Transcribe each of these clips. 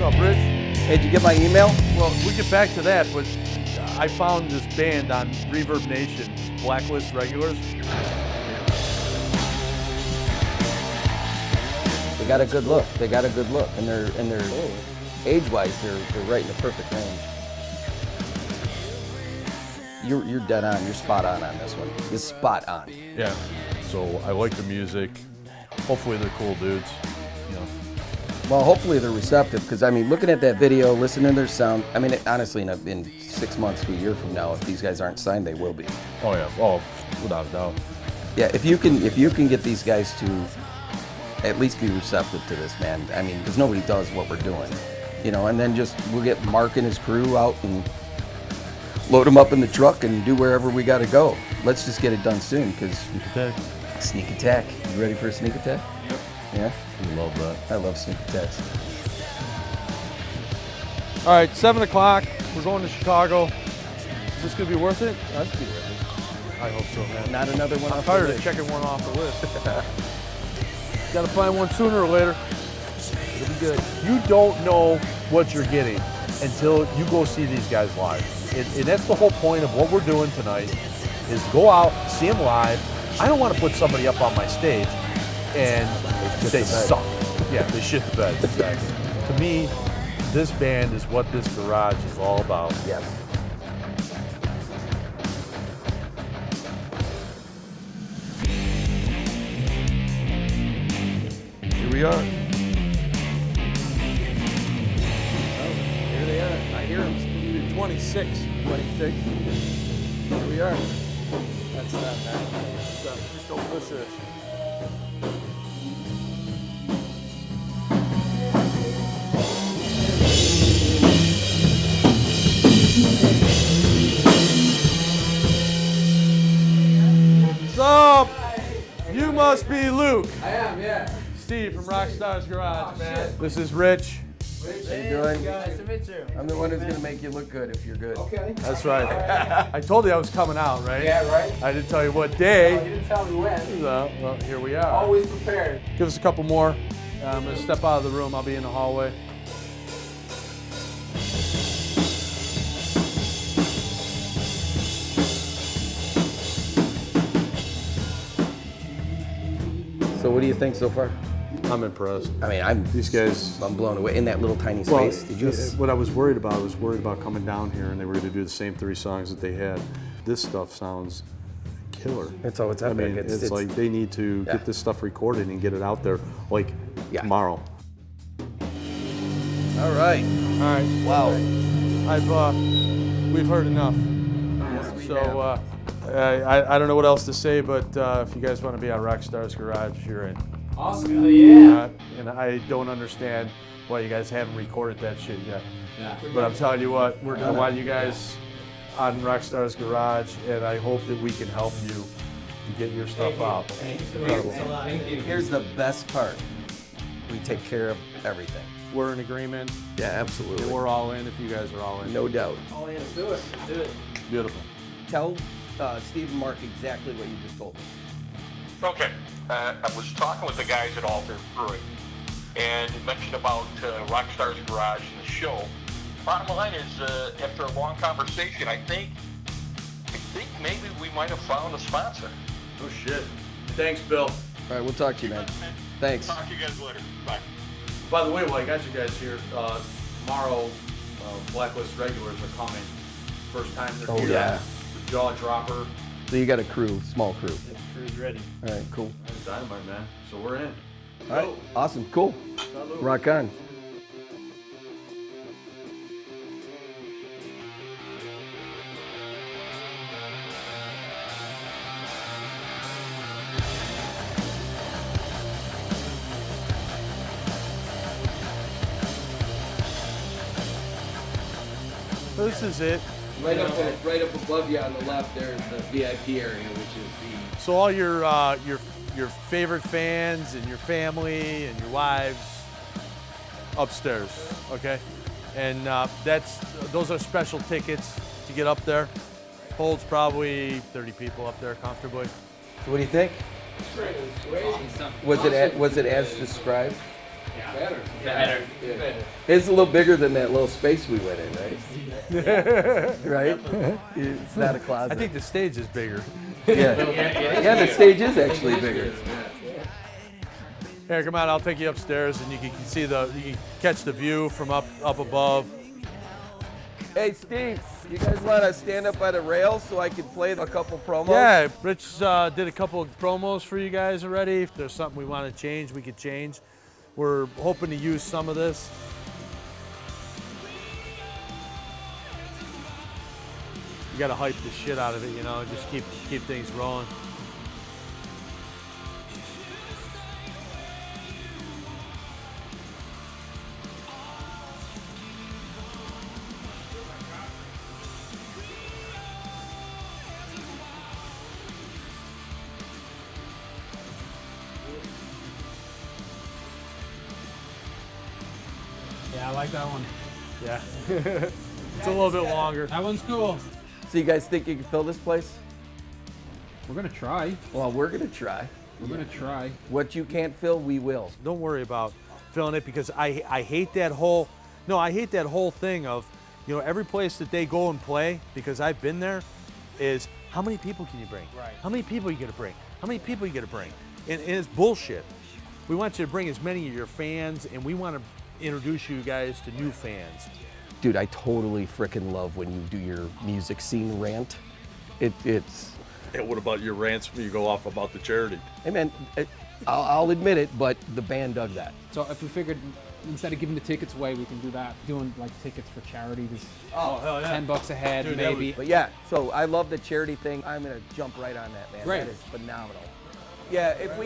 up, Rich? Hey, did you get my email? Well, we'll get back to that, but I found this band on Reverb Nation, Blacklist Regulars. They got a good look. They got a good look, and they're age-wise, they're right in the perfect range. You're dead on. You're spot on this one. You're spot on. Yeah. So I like the music. Hopefully they're cool dudes. You know. Well, hopefully they're receptive, because I mean, looking at that video, listening to their sound. I mean, honestly, in 6 months to a year from now, if these guys aren't signed, they will be. Oh yeah. Oh, without a doubt. Yeah. If you can get these guys to at least be receptive to this, man. I mean, because nobody does what we're doing, you know. And then we'll get Mark and his crew out and load them up in the truck and do wherever we got to go. Let's just get it done soon, because Sneak attack. Sneak attack. You ready for a sneak attack? Yep. Yeah. We love that. I love sneak attacks. All right, 7 o'clock. We're going to Chicago. Is this gonna be worth it? That's gonna be worth it. I hope so, man. Not another one. I'm off tired the of list. checking one off the list. Gotta find one sooner or later. It'll be good. You don't know what you're getting until you go see these guys live. And that's the whole point of what we're doing tonight, is go out, see them live. I don't want to put somebody up on my stage and they suck. Yeah, they shit the bed, exactly. To me, this band is what this garage is all about. Yes. Here we are. Here they are. I hear them. 26. 26. Here we are. That's not bad. Just don't push it. What's up? You must be Luke. I am, yeah. Steve from Rockstar's Garage, man. This is Rich. How you doing? Nice to meet you. I'm the one who's gonna make you look good if you're good. Okay. That's right. I told you I was coming out, right? Yeah, right? I didn't tell you what Oh, you day. didn't tell me when. Well, here we are. Always prepared. Give us a couple more. I'm gonna step out of the room. I'll be in the hallway. So what do you think so far? I'm impressed. I mean, These guys. I'm blown away in that little tiny space. Did you? What I was worried about coming down here and they were going to do the same 3 songs that they had. This stuff sounds killer. It's epic. I mean, it's like they need to get this stuff recorded and get it out there like tomorrow. All right. All right. Wow. We've heard enough. Yes, we So I don't know what else to say, but if you guys want to be on Rockstar's Garage, you're in. Awesome. Yeah. And I don't understand why you guys haven't recorded that shit yet. Yeah. But I'm telling you what, I want you guys on Rockstar's Garage, and I hope that we can help you to get your stuff out. Incredible. Thank you. Here's the best part. We take care of everything. We're in agreement, Yeah, and absolutely. we're all in if you guys are all in. No doubt. Oh, yeah, let's do it. Let's do it. Beautiful. Tell Steve and Mark exactly what you just told me. Okay. I was talking with the guys at Alter Brewing, and you mentioned about Rockstar's Garage and the show. Bottom line is, after a long conversation, I think maybe we might have found a sponsor. Oh shit. Thanks, Bill. All right, we'll talk to you, man. Thanks. Talk to you guys later. Bye. By the way, while I got you guys here, tomorrow, Blacklist regulars are coming. First time they're here. Yeah. The Jaw Dropper. So you got a crew, small crew. The crew's ready. All right, cool. That's dynamite, man. So we're in. All right, awesome, cool. Rock on. This is it. Right up above you on the left, there is the VIP area, which is So all your favorite fans and your family and your wives upstairs, okay? And those are special tickets to get up there. Holds probably 30 people up there comfortably. So what do you think? Was it as described? Better. It's a little bigger than that little space we went in, right? Right? It's not a closet. I think the stage is bigger. Yeah, the stage is actually bigger. Here, come on, I'll take you upstairs and you can see you can catch the view from up above. Hey, Steve, you guys want to stand up by the rail so I can play a couple promos? Yeah, Rich did a couple of promos for you guys already. If there's something we want to change, we could change. We're hoping to use some of this. You got to hype the shit out of it, you know, just keep things rolling. Yeah, I like that one. Yeah. It's a little bit longer. That one's cool. So you guys think you can fill this place? We're gonna try. Well, we're going to try. We're gonna try. What you can't fill, we will. Don't worry about filling it because I hate that whole thing of, you know, every place that they go and play, because I've been there, is how many people can you bring? Right. How many people are you gonna bring? How many people are you gonna bring? And it's bullshit. We want you to bring as many of your fans, and we want to introduce you guys to new fans. Dude, I totally frickin' love when you do your music scene rant. It's, And what about your rants when you go off about the charity? hey man, I'll admit it, but the band dug that. So if we figured instead of giving the tickets away, we can do that. Doing like tickets for charity. Just Oh, hell yeah. $10 a head, Dude, that maybe. But yeah, so I love the charity thing. I'm gonna jump right on that, man. Great. That is phenomenal. Yeah, if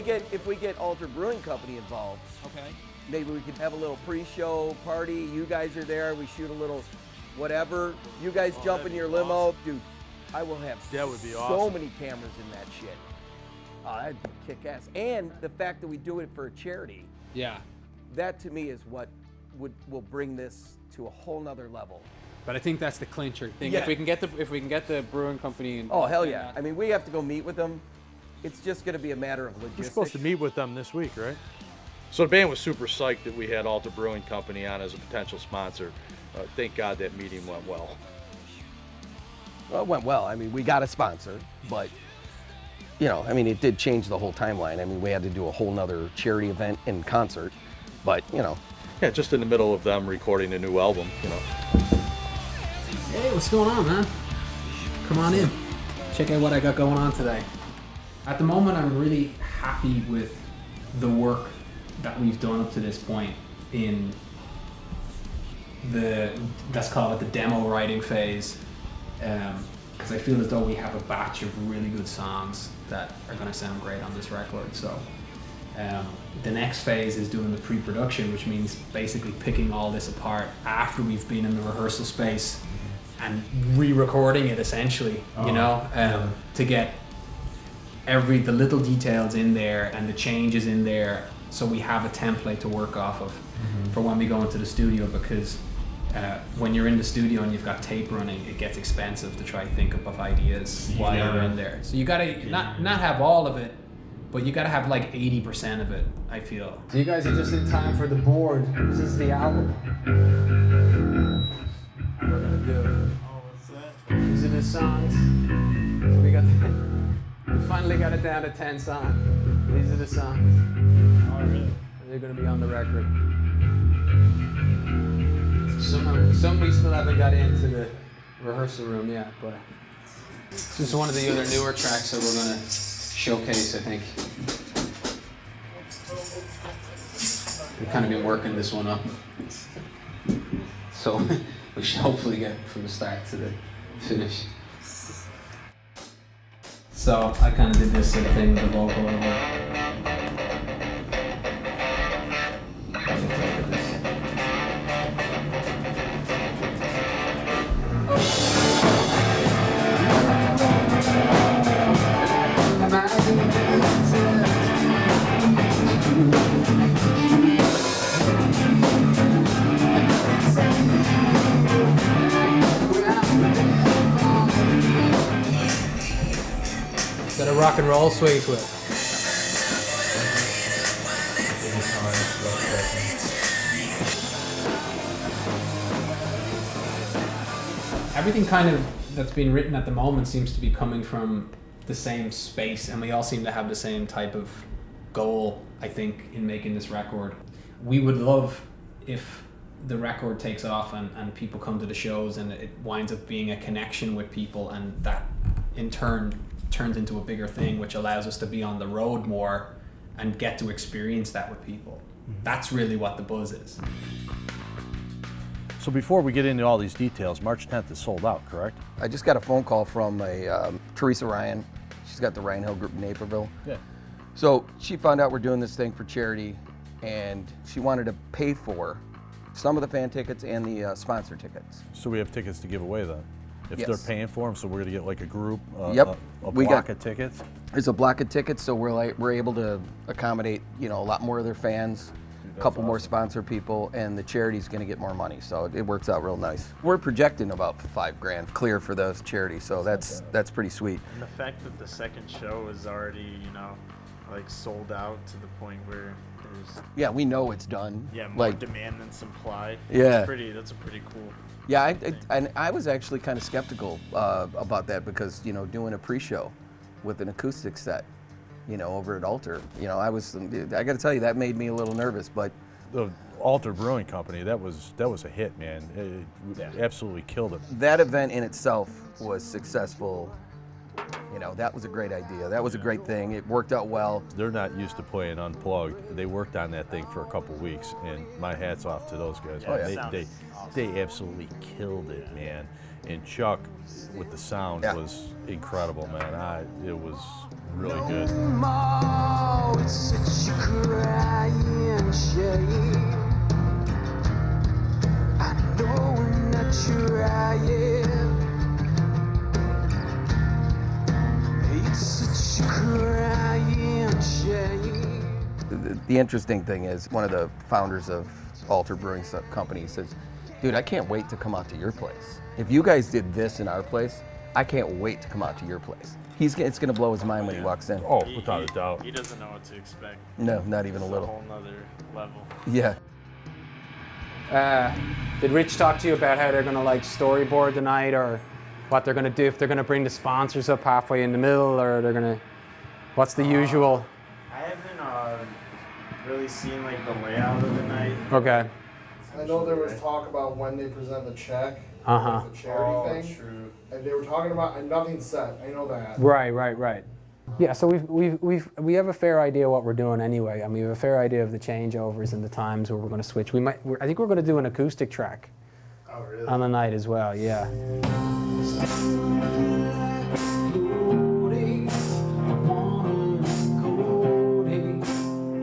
we get Alter Brewing Company involved, Okay. maybe we could have a little pre-show party. You guys are there. We shoot a little whatever. You guys jump in your limo, dude. I will have That would be so awesome. many cameras in that shit. Oh, that'd be kick-ass. And the fact that we do it for a charity, Yeah. that to me is what will bring this to a whole nother level. But I think that's the clincher thing. Yeah. If we can get the brewing company Oh involved hell in yeah! that. I mean, we have to go meet with them. It's just going to be a matter of We're logistics. supposed to meet with them this week, right? So the band was super psyched that we had Alta Brewing Company on as a potential sponsor. Thank God that meeting went well. Well, it went well. I mean, we got a sponsor, but you know, I mean, it did change the whole timeline. I mean, we had to do a whole nother charity event and concert, but you know. Yeah, just in the middle of them recording a new album, you know. Hey, what's going on, man? Come on in. Check out what I got going on today. At the moment, I'm really happy with the work that we've done up to this point in let's call it the demo writing phase, because I feel as though we have a batch of really good songs that are going to sound great on this record. So the next phase is doing the pre-production, which means basically picking all this apart after we've been in the rehearsal space and re-recording it essentially, to get the little details in there and the changes in there, so we have a template to work off of for when we go into the studio, because when you're in the studio and you've got tape running, it gets expensive to try to think up of ideas while you're in there. So you gotta not have all of it, but you gotta have like 80% of it, I feel. So you guys are just in time for the board. This is the album. We're gonna do. These are the songs. So we finally got it down to 10 songs. These are the songs. Oh, really? They're gonna be on the record. Some we still haven't got into the rehearsal room yet, but this is one of the other newer tracks that we're gonna showcase, I think. We've kind of been working this one up, so we should hopefully get from the start to the finish. So I kind of did this sort of thing with the vocal over. Got a rock and roll swing to it. everything kind of that's been written at the moment seems to be coming from the same space, and we all seem to have the same type of goal, I think, in making this record. We would love if the record takes off and people come to the shows and it winds up being a connection with people, and that in turn turns into a bigger thing, which allows us to be on the road more and get to experience that with people. That's really what the buzz is. So before we get into all these details, March 10th is sold out, correct? I just got a phone call from Teresa Ryan. She's got the Ryan Hill Group in Naperville. Yeah. So she found out we're doing this thing for charity, and she wanted to pay for some of the fan tickets and the sponsor tickets. So we have tickets to give away then? If Yes. they're paying for them, so we're gonna get like a group, Yep. a We block got- of tickets? There's a block of tickets, so we're able to accommodate, you know, a lot more of their fans, a couple more sponsor people, and the charity's going to get more money, so it works out real nice. We're projecting about $5,000 clear for those charities, so that's pretty sweet. And the fact that the second show is already, you know, like sold out to the point where there's Yeah, we know it's done. more demand than supply. Yeah. That's a pretty cool. Yeah, I was actually kind of skeptical about that because, you know, doing a pre-show with an acoustic set, you know, over at Alter, you know, I got to tell you, that made me a little nervous, but The Alter Brewing Company, that was a hit, man. It absolutely killed it. that event in itself was successful. You know, that was a great idea. That was a great thing. It worked out well. They're not used to playing unplugged. They worked on that thing for a couple weeks, and my hat's off to those guys. Yeah, man. it sounds They absolutely killed it, man. And Chuck with the sound Yeah. was incredible, man. It was really good. Oh, it's such a crying shame. I know we're not trying. It's such a crying shame. The interesting thing is, one of the founders of Alter Brewing Company says, dude, I can't wait to come out to your place. If you guys did this in our place, I can't wait to come out to your place. It's going to blow his mind when he walks in. Oh, without a doubt. He doesn't know what to expect. No, not even a It's little. whole nother level. Yeah. Did Rich talk to you about how they're going to like storyboard the night, or what they're going to do, if they're going to bring the sponsors up halfway in the middle, or they're going to, what's the usual? I haven't really seen like the layout of the night. Okay. I know there was talk about when they present the check, Uh-huh. the charity thing. True. And they were talking about, and nothing's set. I know that. Right. Yeah, so we have a fair idea what we're doing anyway. I mean, we have a fair idea of the changeovers and the times where we're going to switch. I think we're going to do an acoustic track Oh, really? on the night as well. Yeah.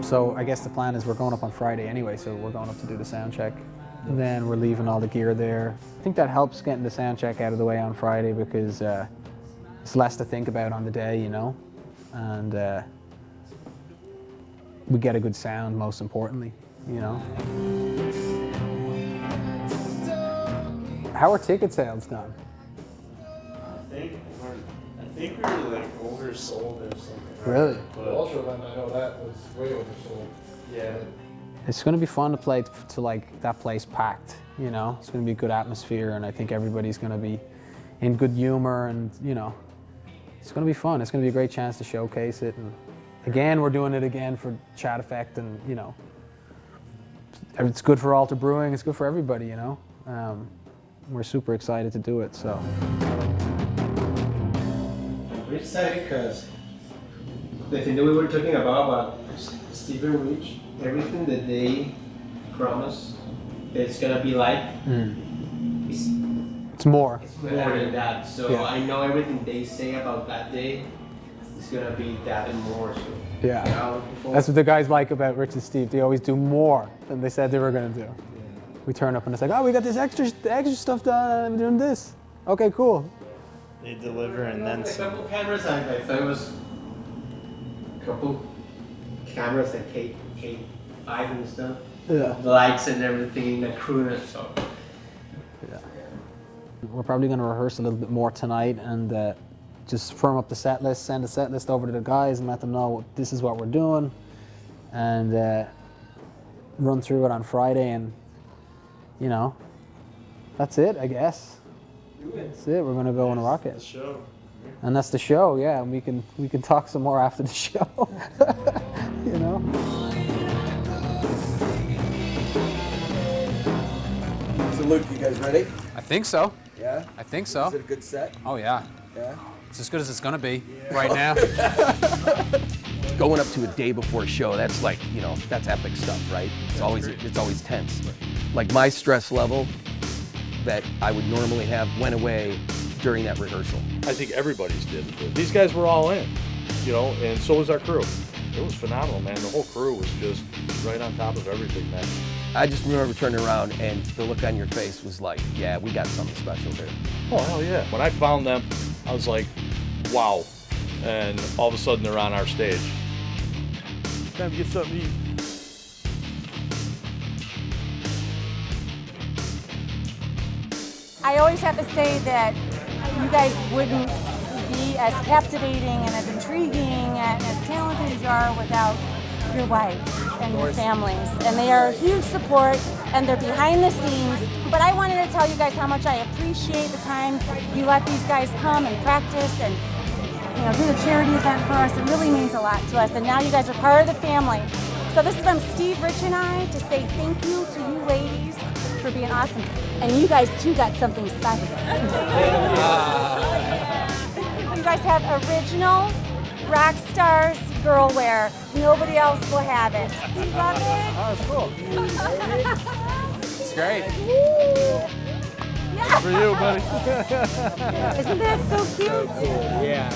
So I guess the plan is we're going up on Friday anyway, so we're going up to do the sound check. And then we're leaving all the gear there. I think that helps getting the sound check out of the way on Friday, because it's less to think about on the day, you know? And we get a good sound, most importantly, you know? How are ticket sales done? I think we were like oversold or something. Really? The Ultra event, I know that was way oversold. Yeah. It's going to be fun to play to like that place packed, you know? It's going to be a good atmosphere, and I think everybody's going to be in good humor, and, you know, it's going to be fun. It's going to be a great chance to showcase it. And again, we're doing it again for Chat Effect, and, you know, it's good for Alter Brewing. It's good for everybody, you know? We're super excited to do it, so. We're excited because the thing that we were talking about Stephen Rich, everything that they promise it's gonna be like, It's more. it's more than that. So Yeah. I know everything they say about that day is gonna be that and more. So Yeah. I'm looking forward. That's what the guys like about Rich and Steve. They always do more than they said they were going to do. We turn up and it's like, oh, we got this extra stuff done. I'm doing this. Okay, cool. They deliver and then a some. couple cameras. I thought it was a couple cameras like K5 and stuff. Yeah. Lights and everything, the crew and so. We're probably going to rehearse a little bit more tonight, and just firm up the set list, send the set list over to the guys and let them know this is what we're doing, and run through it on Friday, and, you know, that's it, I guess. That's it. We're gonna go on a rocket. Show. And that's the show, yeah. And we can talk some more after the show. You know? So Luke, you guys ready? I think so. Yeah? I think so. Is it a good set? Oh yeah. Yeah? It's as good as it's gonna be right now. Going up to a day before a show, that's like, you know, that's epic stuff, right? It's always tense. Like my stress level that I would normally have went away during that rehearsal. I think everybody's did. These guys were all in, you know, and so was our crew. It was phenomenal, man. The whole crew was just right on top of everything, man. I just remember turning around and the look on your face was like, yeah, we got something special here. Oh, hell yeah. When I found them, I was like, wow. And all of a sudden they're on our stage. Time to get something to eat. I always have to say that you guys wouldn't be as captivating and as intriguing and as talented as you are without your wives and your families. And they are a huge support and they're behind the scenes. But I wanted to tell you guys how much I appreciate the time you let these guys come and practice and do the charity event for us. It really means a lot to us. And now you guys are part of the family. So this is from Steve, Rich, and I to say thank you to you ladies for being awesome. And you guys too got something special. You guys have original rock stars girl wear. Nobody else will have it. Do you love it? Oh, that's cool. It's great. Yeah. For you, buddy. Isn't that so cute? Yeah.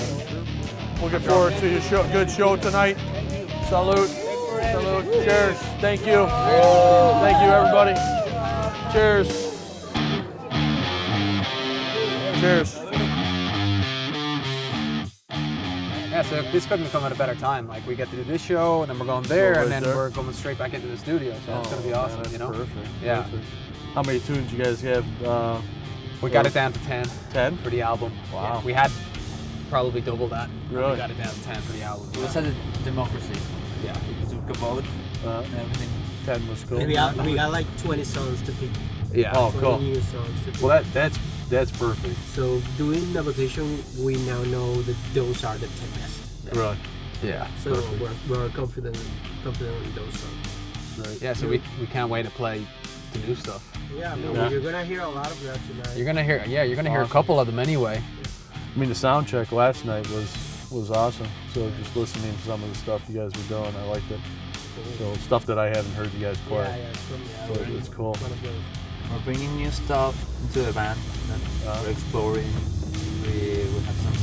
Looking forward to your show. Good show tonight. Salute. Salute. Cheers. Thank you. Thank you, everybody. Cheers. Cheers. Yeah, so this couldn't come at a better time. Like we get to do this show, and then we're going there, Go right and then there. we're going straight back into the studio. So it's gonna be awesome, Man, you know. Perfect. Yeah. Perfect. How many tunes you guys have? We got it down to 10. 10 for the album. Wow. Yeah, we had probably double that. Really? We got it down to 10 for the album. We said democracy. Yeah. We took a vote and everything. 10 was cool. We got like 20 songs to pick. Yeah. Oh, 20 cool. new songs to pick. Well, that's perfect. So doing the votation, we now know that those are the 10 best. Really. Yeah. So we're confident in those songs. Right. Yeah, so we can't wait to play the new stuff. Yeah, I mean, Yeah. you're gonna hear a lot of that tonight. You're gonna hear a couple of them anyway. I mean, the sound check last night was awesome. So just listening to some of the stuff you guys were doing, I liked it. So stuff that I haven't heard you guys play. So it's cool. We're bringing new stuff into the band. We're exploring. We have some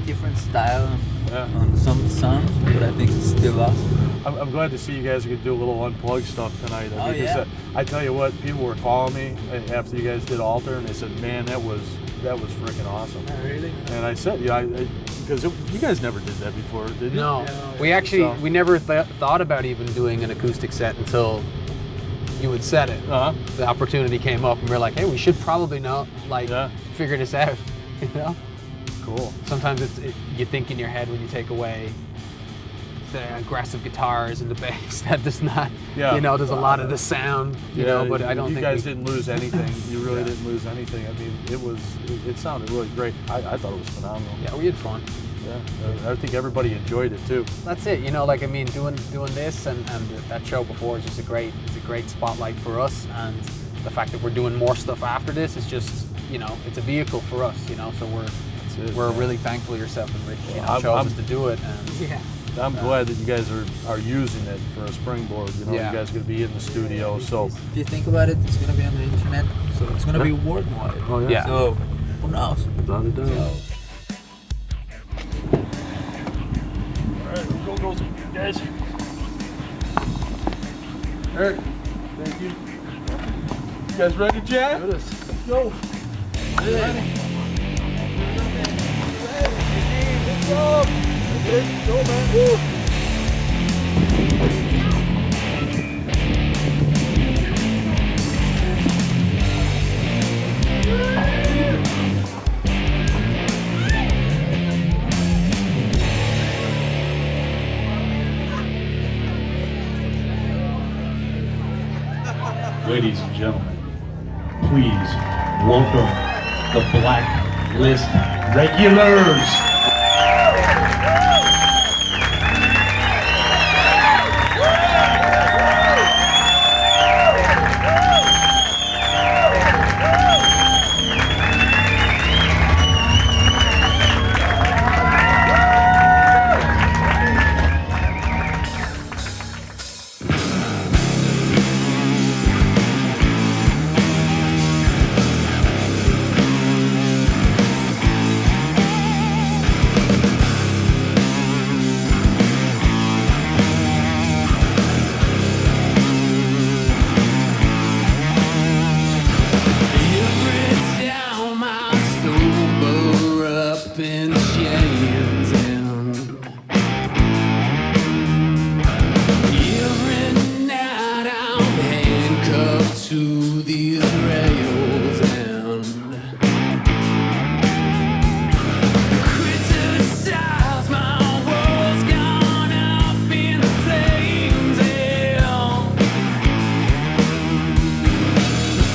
different style on some songs, but I think it's still us. I'm glad to see you guys could do a little unplugged stuff tonight. Oh, because yeah. I tell you what, people were calling me after you guys did Altar, and they said, "Man, that was freaking awesome." Oh, really? And I said, "Yeah, because you guys never did that before, did you?" No, we actually we never thought about even doing an acoustic set until you had said it. The opportunity came up, and we were like, "Hey, we should probably figure this out." You know? Cool. Sometimes you think in your head when you take away the aggressive guitars and the bass that does not, there's a lot of the sound, you know, but I don't think you guys didn't lose anything. You really didn't lose anything. I mean, it sounded really great. I thought it was phenomenal. Yeah, we had fun. Yeah, I think everybody enjoyed it too. That's it, you know, like I mean, doing this and that show before is just a great spotlight for us, and the fact that we're doing more stuff after this is just, you know, it's a vehicle for us, you know, so we're really thankful yourself and Rich, you know, chose us to do it, and I'm glad that you guys are using it for a springboard. You know, you guys are going to be in the studio, so. If you think about it, it's gonna be on the internet, so it's gonna be worldwide. Oh yeah. So who knows? Without a doubt. All right, go guys. Eric, thank you. You guys ready to jam? Let's go. Ready? Let's go. Let's go, man. Woo. Ladies and gentlemen, please welcome the Blacklist regulars. To these rails and criticize my world's gone up in flames.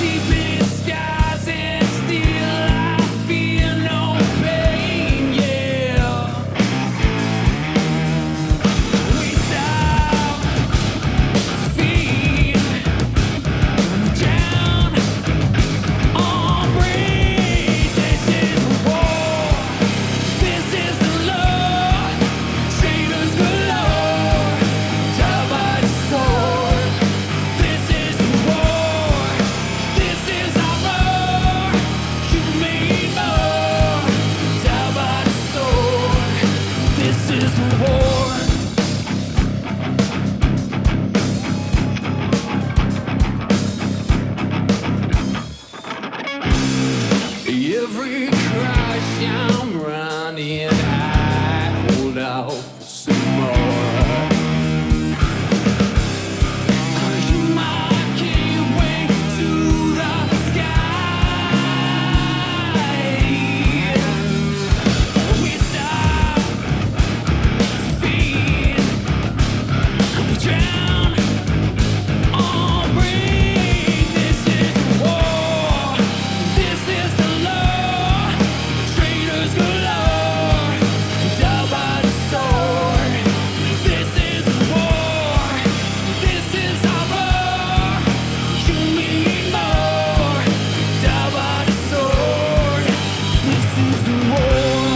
Deep in skies and still I feel no pain. Yeah, we stop feet down on breeze. This is war. This is the law. Traitors galore. Die by the sword. This is war. This is our roar. You mean more. Die by the sword. This is war. Every crush I'm running, I hold out for some more. You marking way to the sky. We stop feet, we drown on breeze. This is war. This is the law. Traitors galore. Die by the sword. This is war. This is our roar. You mean more. Die by the sword. This is the war.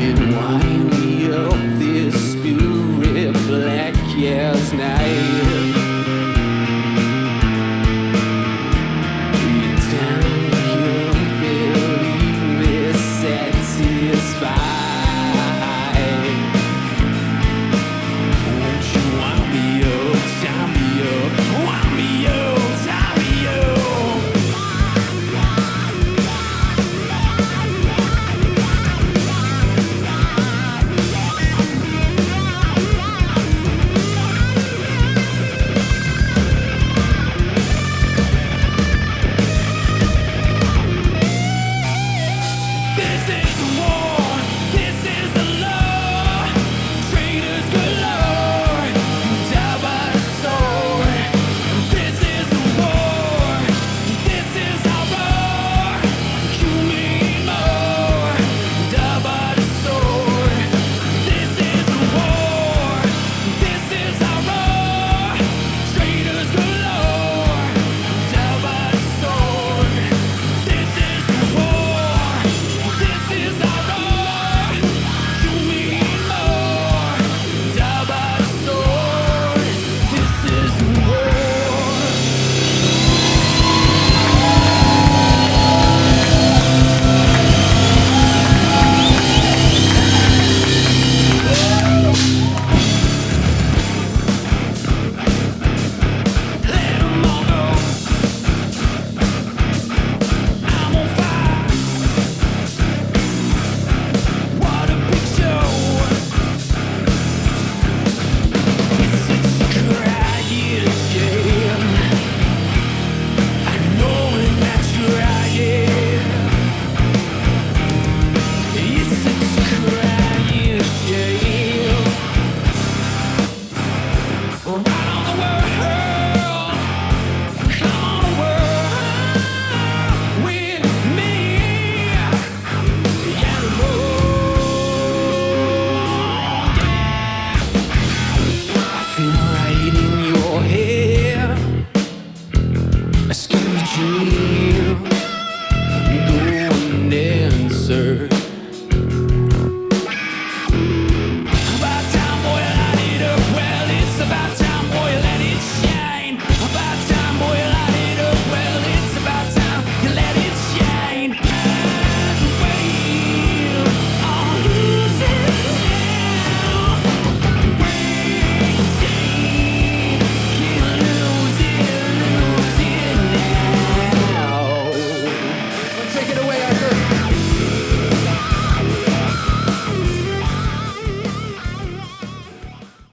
It wind me up, this spirit black as night.